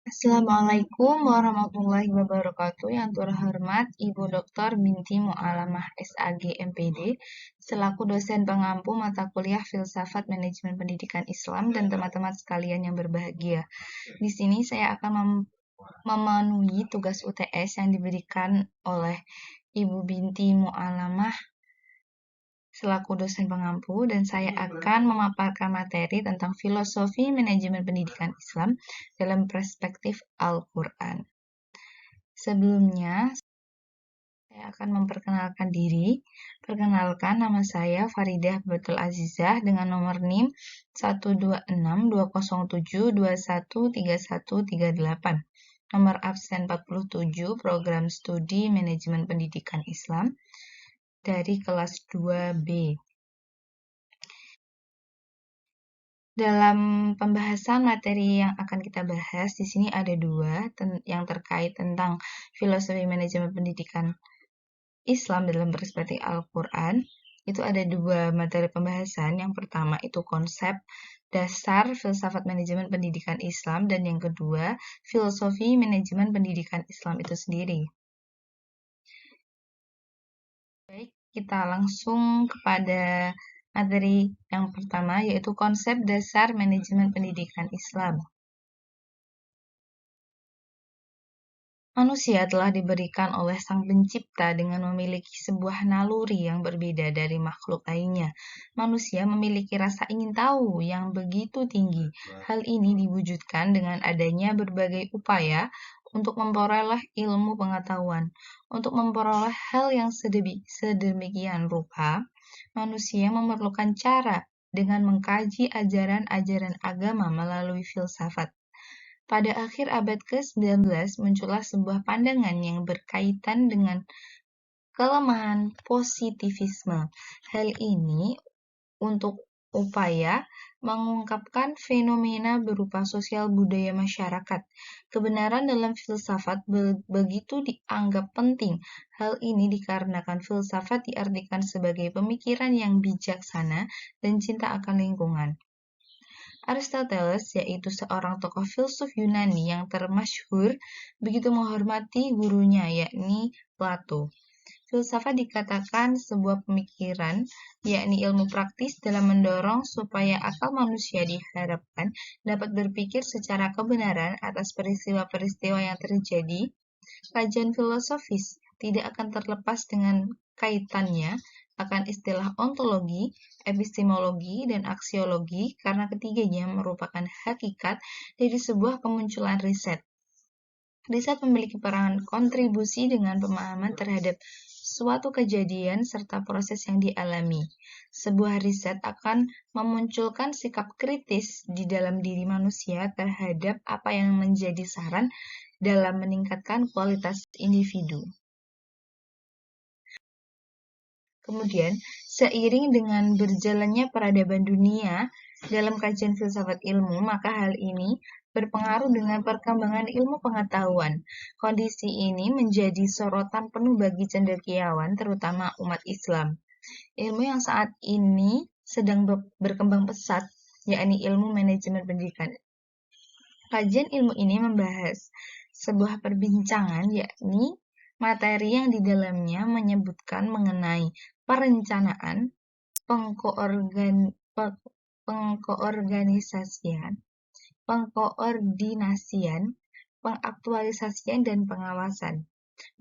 Assalamualaikum warahmatullahi wabarakatuh. Yang terhormat Ibu Dr. Binti Mu'alamah SAG MPD selaku dosen pengampu mata kuliah Filsafat Manajemen Pendidikan Islam dan teman-teman sekalian yang berbahagia. Di sini saya akan memenuhi tugas UTS yang diberikan oleh Ibu Binti Mu'alamah selaku dosen pengampu, dan saya akan memaparkan materi tentang filosofi manajemen pendidikan Islam dalam perspektif Al-Quran. Sebelumnya, saya akan memperkenalkan diri. Perkenalkan, nama saya Faridah Batul Azizah dengan nomor NIM 126-207-213138. Nomor absen 47, Program Studi Manajemen Pendidikan Islam dari kelas 2B. Dalam pembahasan materi yang akan kita bahas, di sini ada dua yang terkait tentang filosofi manajemen pendidikan Islam dalam perspektif Al-Quran. Itu ada dua materi pembahasan. Yang pertama itu konsep dasar filsafat manajemen pendidikan Islam, dan yang kedua filosofi manajemen pendidikan Islam itu sendiri. Baik, kita langsung kepada materi yang pertama, yaitu konsep dasar manajemen pendidikan Islam. Manusia telah diberikan oleh Sang Pencipta dengan memiliki sebuah naluri yang berbeda dari makhluk lainnya. Manusia memiliki rasa ingin tahu yang begitu tinggi. Hal ini diwujudkan dengan adanya berbagai upaya untuk memperoleh ilmu pengetahuan. Untuk memperoleh hal yang sedemikian rupa, manusia memerlukan cara dengan mengkaji ajaran-ajaran agama melalui filsafat. Pada akhir abad ke-19 muncullah sebuah pandangan yang berkaitan dengan kelemahan positivisme. Hal ini untuk upaya mengungkapkan fenomena berupa sosial budaya masyarakat. Kebenaran dalam filsafat begitu dianggap penting. Hal ini dikarenakan filsafat diartikan sebagai pemikiran yang bijaksana dan cinta akan lingkungan. Aristoteles, yaitu seorang tokoh filsuf Yunani yang termasyhur, begitu menghormati gurunya, yakni Plato. Filsafat dikatakan sebuah pemikiran, yakni ilmu praktis dalam mendorong supaya akal manusia diharapkan dapat berpikir secara kebenaran atas peristiwa-peristiwa yang terjadi. Kajian filosofis tidak akan terlepas dengan kaitannya akan istilah ontologi, epistemologi, dan aksiologi karena ketiganya merupakan hakikat dari sebuah kemunculan riset. Riset memiliki peran kontribusi dengan pemahaman terhadap suatu kejadian serta proses yang dialami. Sebuah riset akan memunculkan sikap kritis di dalam diri manusia terhadap apa yang menjadi saran dalam meningkatkan kualitas individu. Kemudian, seiring dengan berjalannya peradaban dunia dalam kajian filsafat ilmu, maka hal ini berpengaruh dengan perkembangan ilmu pengetahuan. Kondisi ini menjadi sorotan penuh bagi cendekiawan, terutama umat Islam. Ilmu yang saat ini sedang berkembang pesat, yakni ilmu manajemen pendidikan. Kajian ilmu ini membahas sebuah perbincangan, yakni materi yang di dalamnya menyebutkan mengenai perencanaan, pengkoordinasian, pengaktualisasian, dan pengawasan.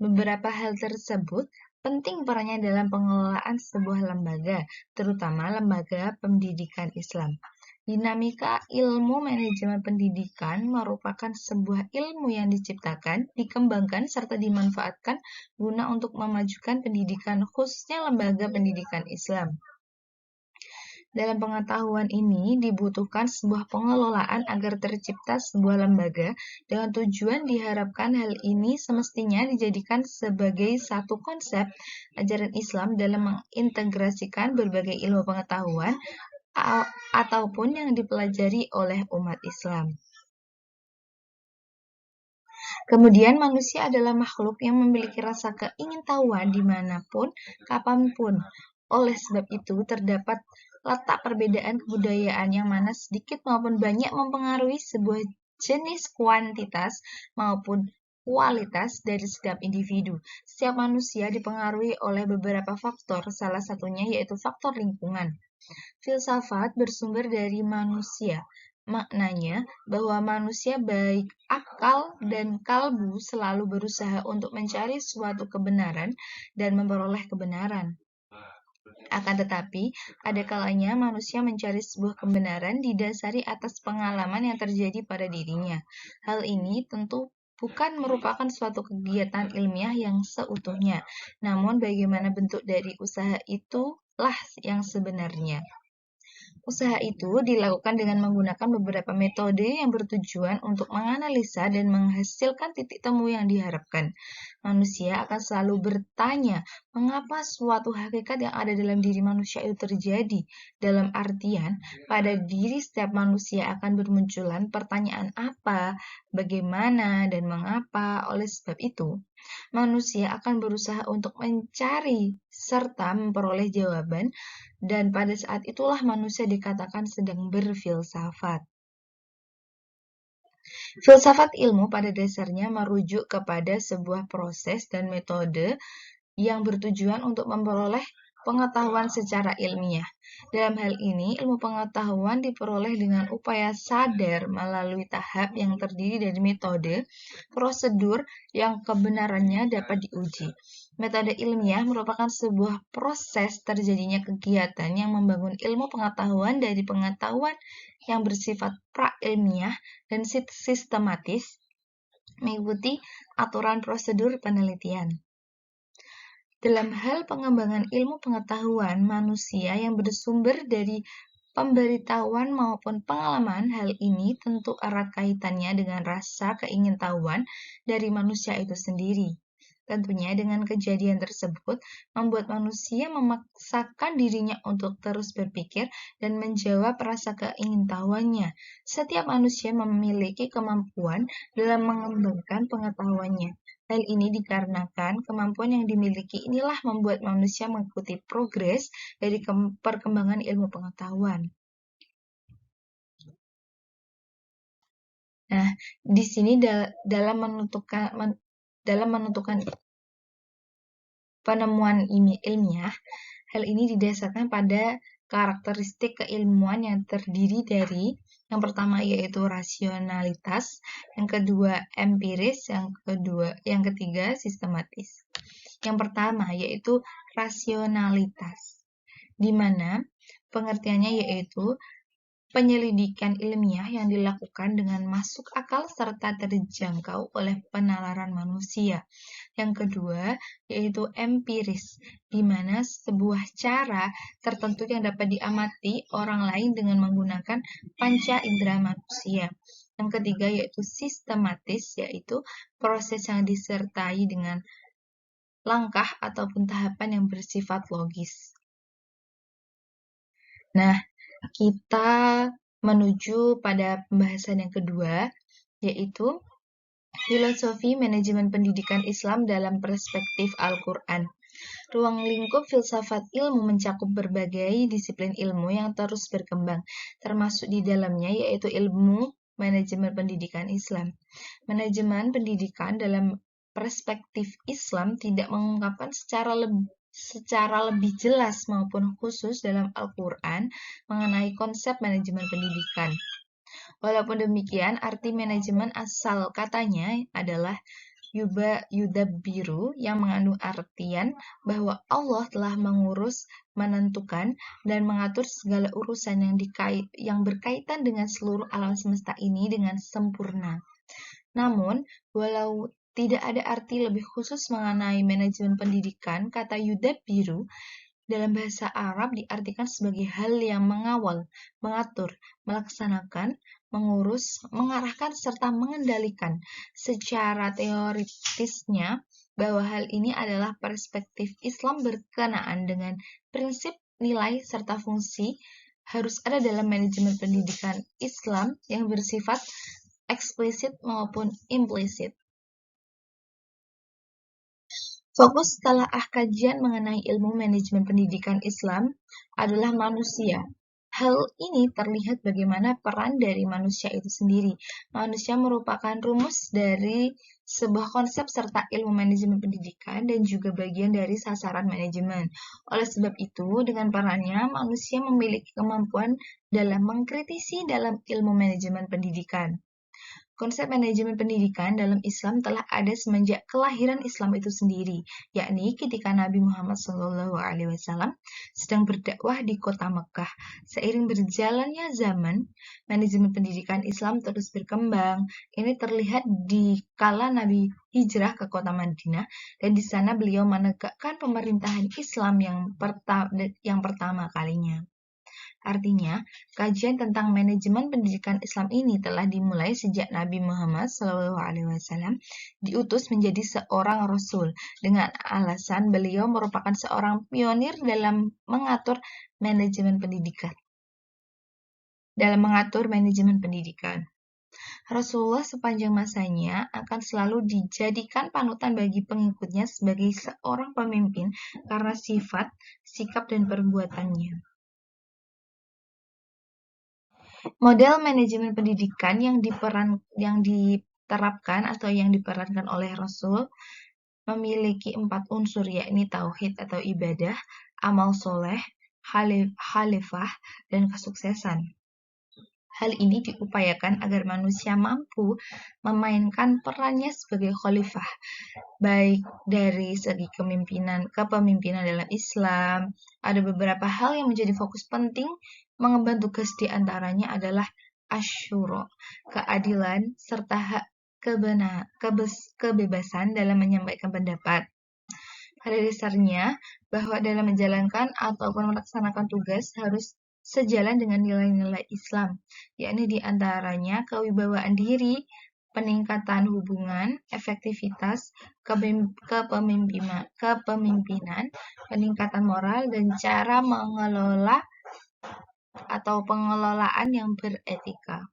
Beberapa hal tersebut penting perannya dalam pengelolaan sebuah lembaga, terutama lembaga pendidikan Islam. Dinamika ilmu manajemen pendidikan merupakan sebuah ilmu yang diciptakan, dikembangkan, serta dimanfaatkan guna untuk memajukan pendidikan, khususnya lembaga pendidikan Islam. Dalam pengetahuan ini dibutuhkan sebuah pengelolaan agar tercipta sebuah lembaga dengan tujuan diharapkan hal ini semestinya dijadikan sebagai satu konsep ajaran Islam dalam mengintegrasikan berbagai ilmu pengetahuan ataupun yang dipelajari oleh umat Islam. Kemudian manusia adalah makhluk yang memiliki rasa keingintahuan dimanapun, kapanpun. Oleh sebab itu, terdapat letak perbedaan kebudayaan yang mana sedikit maupun banyak mempengaruhi sebuah jenis kuantitas maupun kualitas dari setiap individu. Setiap manusia dipengaruhi oleh beberapa faktor, salah satunya yaitu faktor lingkungan. Filsafat bersumber dari manusia. Maknanya bahwa manusia baik akal dan kalbu selalu berusaha untuk mencari suatu kebenaran dan memperoleh kebenaran. Akan tetapi, ada kalanya manusia mencari sebuah kebenaran didasari atas pengalaman yang terjadi pada dirinya. Hal ini tentu bukan merupakan suatu kegiatan ilmiah yang seutuhnya, namun bagaimana bentuk dari usaha itulah yang sebenarnya. Usaha itu dilakukan dengan menggunakan beberapa metode yang bertujuan untuk menganalisa dan menghasilkan titik temu yang diharapkan. Manusia akan selalu bertanya, mengapa suatu hakikat yang ada dalam diri manusia itu terjadi? Dalam artian, pada diri setiap manusia akan bermunculan pertanyaan apa, bagaimana, dan mengapa. Oleh sebab itu, manusia akan berusaha untuk mencari serta memperoleh jawaban, dan pada saat itulah manusia dikatakan sedang berfilsafat. Filsafat ilmu pada dasarnya merujuk kepada sebuah proses dan metode yang bertujuan untuk memperoleh pengetahuan secara ilmiah. Dalam hal ini, ilmu pengetahuan diperoleh dengan upaya sadar melalui tahap yang terdiri dari metode, prosedur yang kebenarannya dapat diuji. Metode ilmiah merupakan sebuah proses terjadinya kegiatan yang membangun ilmu pengetahuan dari pengetahuan yang bersifat pra-ilmiah dan sistematis, mengikuti aturan prosedur penelitian. Dalam hal pengembangan ilmu pengetahuan manusia yang bersumber dari pemberitahuan maupun pengalaman, hal ini tentu erat kaitannya dengan rasa keingintahuan dari manusia itu sendiri. Tentunya dengan kejadian tersebut membuat manusia memaksakan dirinya untuk terus berpikir dan menjawab rasa keingintahuannya. Setiap manusia memiliki kemampuan dalam mengembangkan pengetahuannya. Hal ini dikarenakan kemampuan yang dimiliki inilah membuat manusia mengikuti progres dari perkembangan ilmu pengetahuan. Nah, di sini dalam menentukan penemuan ilmiah, hal ini didasarkan pada karakteristik keilmuan yang terdiri dari yang pertama yaitu rasionalitas, yang kedua empiris, yang ketiga sistematis. Yang pertama yaitu rasionalitas, di mana pengertiannya yaitu penyelidikan ilmiah yang dilakukan dengan masuk akal serta terjangkau oleh penalaran manusia. Yang kedua, yaitu empiris, di mana sebuah cara tertentu yang dapat diamati orang lain dengan menggunakan panca indera manusia. Yang ketiga, yaitu sistematis, yaitu proses yang disertai dengan langkah ataupun tahapan yang bersifat logis. Nah, kita menuju pada pembahasan yang kedua, yaitu filosofi manajemen pendidikan Islam dalam perspektif Al-Quran. Ruang lingkup filsafat ilmu mencakup berbagai disiplin ilmu yang terus berkembang, termasuk di dalamnya yaitu ilmu manajemen pendidikan Islam. Manajemen pendidikan dalam perspektif Islam tidak mengungkapkan secara lebih jelas maupun khusus dalam Al-Quran mengenai konsep manajemen pendidikan. Walaupun demikian, arti manajemen asal katanya adalah yudabbiru, yang mengandung artian bahwa Allah telah mengurus, menentukan, dan mengatur segala urusan yang berkaitan dengan seluruh alam semesta ini dengan sempurna. Namun, walau tidak ada arti lebih khusus mengenai manajemen pendidikan, kata yudabbiru dalam bahasa Arab diartikan sebagai hal yang mengawal, mengatur, melaksanakan, mengurus, mengarahkan, serta mengendalikan. Secara teoritisnya, bahwa hal ini adalah perspektif Islam berkenaan dengan prinsip, nilai, serta fungsi harus ada dalam manajemen pendidikan Islam yang bersifat eksplisit maupun implisit. Fokus telaah kajian mengenai ilmu manajemen pendidikan Islam adalah manusia. Hal ini terlihat bagaimana peran dari manusia itu sendiri. Manusia merupakan rumus dari sebuah konsep serta ilmu manajemen pendidikan dan juga bagian dari sasaran manajemen. Oleh sebab itu, dengan perannya, manusia memiliki kemampuan dalam mengkritisi dalam ilmu manajemen pendidikan. Konsep manajemen pendidikan dalam Islam telah ada semenjak kelahiran Islam itu sendiri, yakni ketika Nabi Muhammad SAW sedang berdakwah di kota Mekah. Seiring berjalannya zaman, manajemen pendidikan Islam terus berkembang. Ini terlihat di kala Nabi hijrah ke kota Madinah, dan di sana beliau menegakkan pemerintahan Islam yang pertama kalinya. Artinya, kajian tentang manajemen pendidikan Islam ini telah dimulai sejak Nabi Muhammad SAW diutus menjadi seorang rasul dengan alasan beliau merupakan seorang pionir dalam mengatur manajemen pendidikan. Rasulullah sepanjang masanya akan selalu dijadikan panutan bagi pengikutnya sebagai seorang pemimpin karena sifat, sikap, dan perbuatannya. Model manajemen pendidikan yang diterapkan atau yang diperankan oleh Rasul memiliki 4 unsur, yakni tauhid atau ibadah, amal soleh, khalifah, dan kesuksesan. Hal ini diupayakan agar manusia mampu memainkan perannya sebagai khalifah, baik dari segi kepemimpinan dalam Islam. Ada beberapa hal yang menjadi fokus penting mengemban tugas, di antaranya adalah asyura, keadilan, serta hak kebebasan dalam menyampaikan pendapat. Pada dasarnya, bahwa dalam menjalankan ataupun melaksanakan tugas harus sejalan dengan nilai-nilai Islam, yakni di antaranya kewibawaan diri, peningkatan hubungan, efektivitas, kepemimpinan, peningkatan moral, dan cara mengelola atau pengelolaan yang beretika.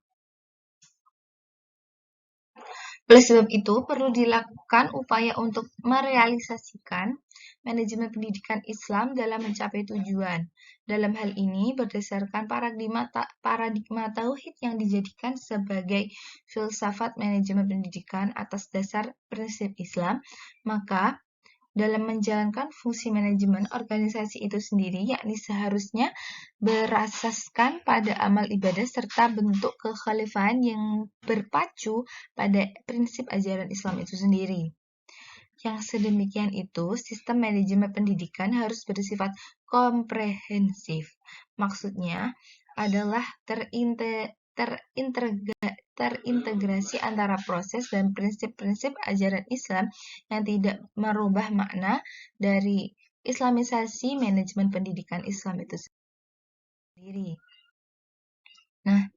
Oleh sebab itu, perlu dilakukan upaya untuk merealisasikan manajemen pendidikan Islam dalam mencapai tujuan. Dalam hal ini, berdasarkan paradigma tauhid yang dijadikan sebagai filsafat manajemen pendidikan atas dasar prinsip Islam, maka dalam menjalankan fungsi manajemen organisasi itu sendiri, yakni seharusnya berasaskan pada amal ibadah serta bentuk kekhalifahan yang berpacu pada prinsip ajaran Islam itu sendiri. Yang sedemikian itu, sistem manajemen pendidikan harus bersifat komprehensif. Maksudnya adalah terintegrasi antara proses dan prinsip-prinsip ajaran Islam yang tidak merubah makna dari islamisasi manajemen pendidikan Islam itu sendiri. Nah,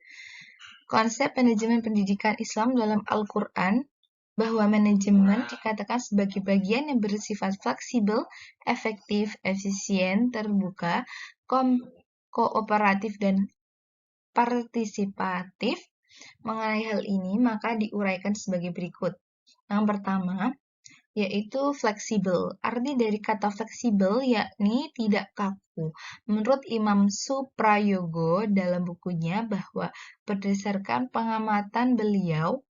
konsep manajemen pendidikan Islam dalam Al-Quran bahwa manajemen dikatakan sebagai bagian yang bersifat fleksibel, efektif, efisien, terbuka, kooperatif, dan partisipatif. Mengenai hal ini, maka diuraikan sebagai berikut. Yang pertama, yaitu fleksibel. Arti dari kata fleksibel yakni tidak kaku. Menurut Imam Suprayogo dalam bukunya bahwa berdasarkan pengamatan beliau,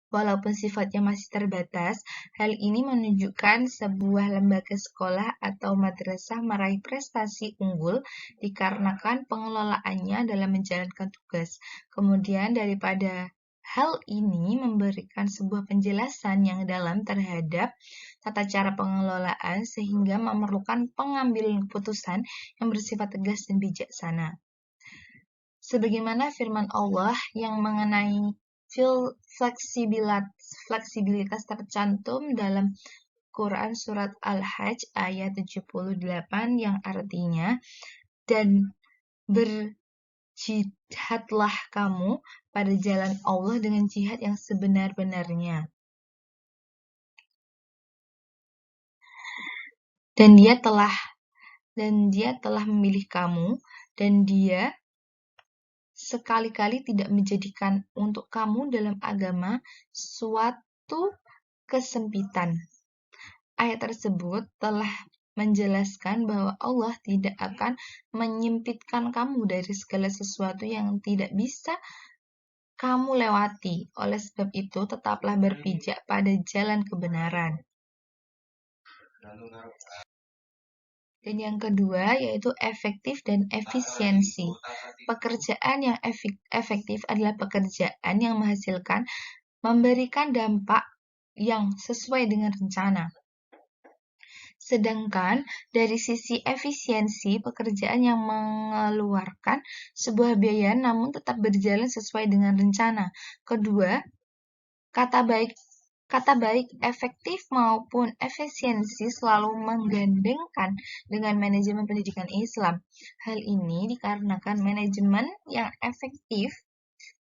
walaupun sifatnya masih terbatas, hal ini menunjukkan sebuah lembaga sekolah atau madrasah meraih prestasi unggul dikarenakan pengelolaannya dalam menjalankan tugas. Kemudian daripada hal ini memberikan sebuah penjelasan yang dalam terhadap tata cara pengelolaan sehingga memerlukan pengambilan keputusan yang bersifat tegas dan bijaksana. Sebagaimana firman Allah yang mengenai fleksibilitas tercantum dalam Quran Surat Al-Hajj ayat 78 yang artinya, dan berjihadlah kamu pada jalan Allah dengan jihad yang sebenar-benarnya. Dan dia telah memilih kamu, dan dia sekali-kali tidak menjadikan untuk kamu dalam agama suatu kesempitan. Ayat tersebut telah menjelaskan bahwa Allah tidak akan menyempitkan kamu dari segala sesuatu yang tidak bisa kamu lewati. Oleh sebab itu, tetaplah berpijak pada jalan kebenaran. Dan yang kedua yaitu efektif dan efisiensi. Pekerjaan yang efektif adalah pekerjaan yang menghasilkan, memberikan dampak yang sesuai dengan rencana. Sedangkan dari sisi efisiensi, pekerjaan yang mengeluarkan sebuah biaya namun tetap berjalan sesuai dengan rencana. Kedua, kata baik efektif maupun efisiensi selalu menggandengkan dengan manajemen pendidikan Islam. Hal ini dikarenakan manajemen yang efektif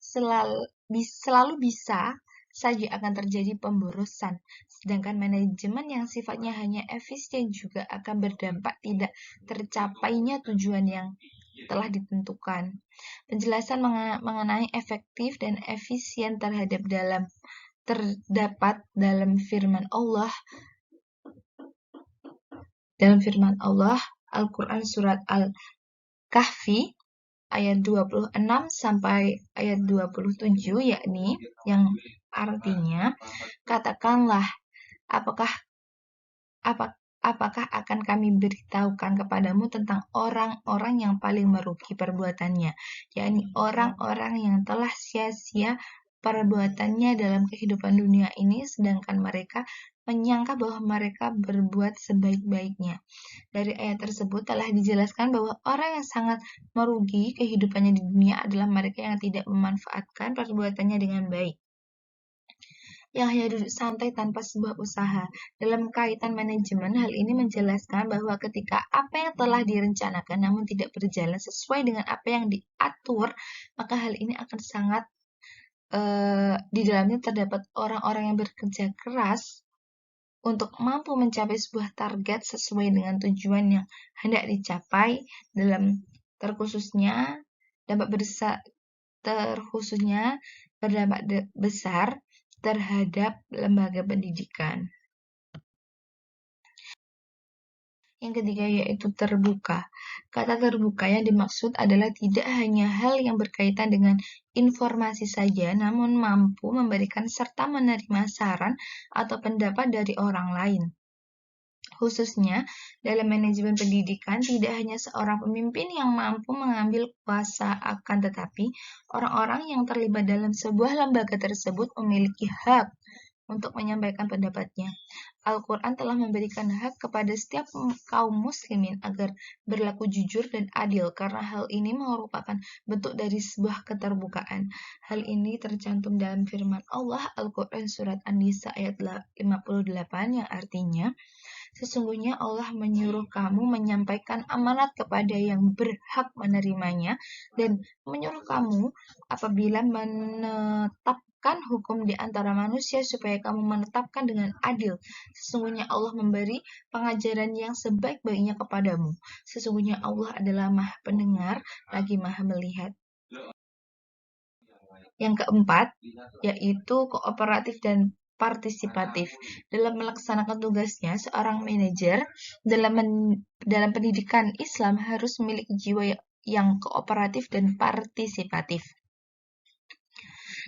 selalu bisa saja akan terjadi pemborosan, sedangkan manajemen yang sifatnya hanya efisien juga akan berdampak tidak tercapainya tujuan yang telah ditentukan. Penjelasan mengenai efektif dan efisien terdapat dalam firman Allah Al-Quran surat Al-Kahfi ayat 26 sampai ayat 27, yakni yang artinya, katakanlah, apakah akan kami beritahukan kepadamu tentang orang-orang yang paling merugi perbuatannya, yakni orang-orang yang telah sia-sia perbuatannya dalam kehidupan dunia ini, sedangkan mereka menyangka bahwa mereka berbuat sebaik-baiknya. Dari ayat tersebut telah dijelaskan bahwa orang yang sangat merugi kehidupannya di dunia adalah mereka yang tidak memanfaatkan perbuatannya dengan baik, yang hanya duduk santai tanpa sebuah usaha. Dalam kaitan manajemen, hal ini menjelaskan bahwa ketika apa yang telah direncanakan namun tidak berjalan sesuai dengan apa yang diatur, maka hal ini akan sangat di dalamnya terdapat orang-orang yang bekerja keras untuk mampu mencapai sebuah target sesuai dengan tujuan yang hendak dicapai, dalam terkhususnya berdampak besar terhadap lembaga pendidikan. Yang ketiga yaitu terbuka. Kata terbuka yang dimaksud adalah tidak hanya hal yang berkaitan dengan informasi saja, namun mampu memberikan serta menerima saran atau pendapat dari orang lain. Khususnya dalam manajemen pendidikan, tidak hanya seorang pemimpin yang mampu mengambil kuasa, akan tetapi orang-orang yang terlibat dalam sebuah lembaga tersebut memiliki hak untuk menyampaikan pendapatnya. Al-Quran telah memberikan hak kepada setiap kaum muslimin agar berlaku jujur dan adil, karena hal ini merupakan bentuk dari sebuah keterbukaan. Hal ini tercantum dalam firman Allah Al-Quran surat An-Nisa ayat 58 yang artinya, sesungguhnya Allah menyuruh kamu menyampaikan amanat kepada yang berhak menerimanya dan menyuruh kamu apabila menetapkan hukum di antara manusia supaya kamu menetapkan dengan adil. Sesungguhnya Allah memberi pengajaran yang sebaik-baiknya kepadamu. Sesungguhnya Allah adalah Maha Pendengar lagi Maha Melihat. Yang keempat yaitu kooperatif dan partisipatif. Dalam melaksanakan tugasnya, seorang manajer dalam pendidikan Islam harus memiliki jiwa yang kooperatif dan partisipatif.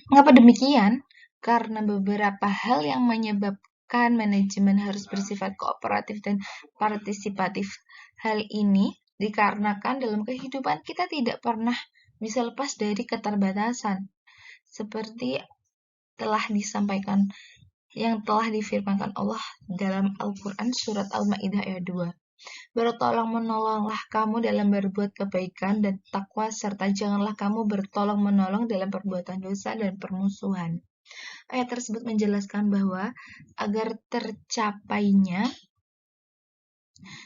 Mengapa demikian? Karena beberapa hal yang menyebabkan manajemen harus bersifat kooperatif dan partisipatif. Hal ini dikarenakan dalam kehidupan kita tidak pernah bisa lepas dari keterbatasan, seperti telah disampaikan yang telah difirmankan Allah dalam Al-Quran surat Al-Ma'idah ayat 2. Bertolong-menolonglah kamu dalam berbuat kebaikan dan takwa, serta janganlah kamu bertolong-menolong dalam perbuatan dosa dan permusuhan. Ayat tersebut menjelaskan bahwa agar tercapainya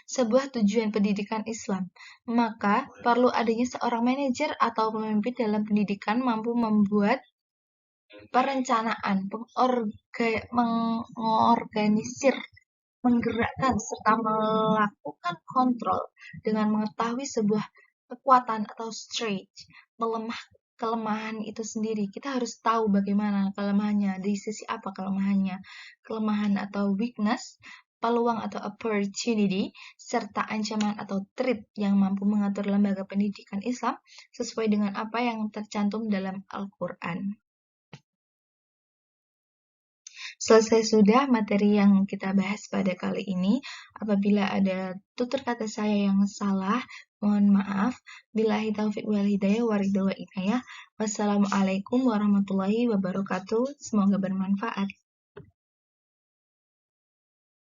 sebuah tujuan pendidikan Islam, maka perlu adanya seorang manajer atau pemimpin dalam pendidikan mampu membuat perencanaan, mengorganisir, menggerakkan, serta melakukan kontrol dengan mengetahui sebuah kekuatan atau strength, kelemahan itu sendiri. Kita harus tahu bagaimana kelemahannya, di sisi apa kelemahannya, kelemahan atau weakness peluang atau opportunity, serta ancaman atau threat yang mampu mengatur lembaga pendidikan Islam sesuai dengan apa yang tercantum dalam Al-Quran. Selesai sudah materi yang kita bahas pada kali ini. Apabila ada tutur kata saya yang salah, mohon maaf. Billahi taufiq wal hidayah waridho wa inayah. Wassalamualaikum warahmatullahi wabarakatuh. Semoga bermanfaat.